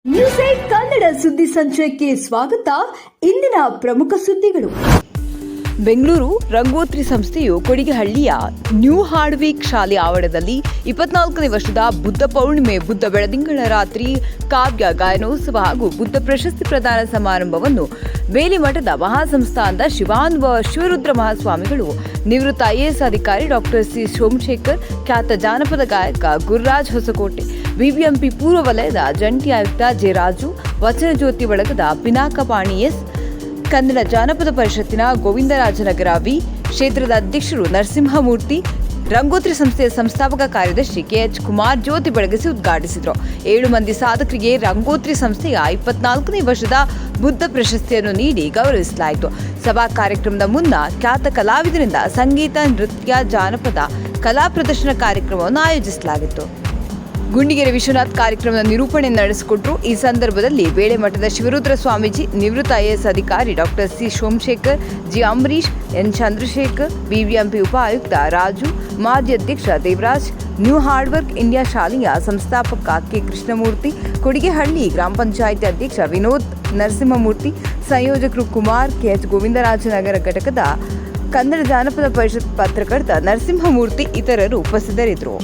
News 8 Kannada ಸುದ್ದಿ ಸಂಚಯಕ್ಕೆ ಸ್ವಾಗತ. ಇಂದಿನ ಪ್ರಮುಖ ಸುದ್ದಿಗಳು. ಬೆಂಗಳೂರು ರಂಗೋತ್ರಿ ಸಂಸ್ಥೆಯು ಕೊಡಿಗೆಹಳ್ಳಿಯ ನ್ಯೂ ಹಾರ್ಡ್ವಿಕ್ ಶಾಲೆ ಆವರಣದಲ್ಲಿ 24ನೇ ವರ್ಷದ ಬುದ್ಧ ಪೌರ್ಣಿಮೆ, ಬುದ್ಧ ಬೆಳದಿಂಗಳ ರಾತ್ರಿ ಕಾವ್ಯ ಗಾಯನೋತ್ಸವ ಹಾಗೂ ಬುದ್ಧ ಪ್ರಶಸ್ತಿ ಪ್ರದಾನ ಸಮಾರಂಭವನ್ನು ಬೇಲಿಮಠದ ಮಹಾಸಂಸ್ಥಾನದ ಶಿವಾನುಭವ ಶಿವರುದ್ರ ಮಹಾಸ್ವಾಮಿಗಳು, ನಿವೃತ್ತ ಐಎಎಸ್ ಅಧಿಕಾರಿ ಡಾಕ್ಟರ್ ಸಿ ಸೋಮಶೇಖರ್, ಖ್ಯಾತ ಜಾನಪದ ಗಾಯಕ ಗುರುರಾಜ್ ಹೊಸಕೋಟೆ, ಬಿಬಿಎಂಪಿ ಪೂರ್ವ ವಲಯದ ಜಂಟಿ ಆಯುಕ್ತ ಜೆ ರಾಜು, ವಚನ ಜ್ಯೋತಿ ಬಳಗದ ಪಿನಾಕಪಾಣಿ ಎಸ್, ಕನ್ನಡ ಜಾನಪದ ಪರಿಷತ್ತಿನ ಗೋವಿಂದರಾಜನಗರ ವಿ, ಕ್ಷೇತ್ರದ ಅಧ್ಯಕ್ಷರು ನರಸಿಂಹಮೂರ್ತಿ, ರಂಗೋತ್ರಿ ಸಂಸ್ಥೆಯ ಸಂಸ್ಥಾಪಕ ಕಾರ್ಯದರ್ಶಿ ಕೆಎಚ್ ಕುಮಾರ್ ಜ್ಯೋತಿ ಬೆಳಗಿಸಿ ಉದ್ಘಾಟಿಸಿದರು. 7 ಮಂದಿ ಸಾಧಕರಿಗೆ ರಂಗೋತ್ರಿ ಸಂಸ್ಥೆಯ 24ನೇ ವರ್ಷದ ಬುದ್ಧ ಪ್ರಶಸ್ತಿಯನ್ನು ನೀಡಿ ಗೌರವಿಸಲಾಯಿತು. ಸಭಾ ಕಾರ್ಯಕ್ರಮದ ಮುನ್ನ ಖ್ಯಾತ ಕಲಾವಿದರಿಂದ ಸಂಗೀತ, ನೃತ್ಯ, ಜಾನಪದ ಕಲಾ ಪ್ರದರ್ಶನ ಕಾರ್ಯಕ್ರಮವನ್ನು ಆಯೋಜಿಸಲಾಗಿತ್ತು. ಗುಂಡಿಗೆರೆ ವಿಶ್ವನಾಥ್ ಕಾರ್ಯಕ್ರಮದ ನಿರೂಪಣೆ ನಡೆಸಿಕೊಟ್ಟರು. ಈ ಸಂದರ್ಭದಲ್ಲಿ ಬೇಳೆಮಠದ ಶಿವರುದ್ರ ಸ್ವಾಮೀಜಿ, ನಿವೃತ್ತ ಐಎಎಸ್ ಅಧಿಕಾರಿ doctor C Somashekhar, G Ambareesh, N Chandrashekhar, BBMP ಉಪ ಆಯುಕ್ತ ರಾಜು, ಮಾಜಿ ಅಧ್ಯಕ್ಷ ದೇವರಾಜ್, ನ್ಯೂ ಹಾರ್ಡ್ವರ್ಕ್ ಇಂಡಿಯಾ ಶಾಲೆಯ ಸಂಸ್ಥಾಪಕ ಕೆ ಕೃಷ್ಣಮೂರ್ತಿ, ಕೊಡಿಗೆಹಳ್ಳಿ ಗ್ರಾಮ ಪಂಚಾಯಿತಿ ಅಧ್ಯಕ್ಷ ವಿನೋದ್ ನರಸಿಂಹಮೂರ್ತಿ, ಸಂಯೋಜಕರು ಕುಮಾರ್, ಕೆಎಚ್ ಗೋವಿಂದರಾಜನಗರ ಘಟಕದ ಕನ್ನಡ ಜಾನಪದ ಪರಿಷತ್ ಪತ್ರಕರ್ತ ನರಸಿಂಹಮೂರ್ತಿ ಇತರರು ಉಪಸ್ಥಿತರಿದ್ದರು.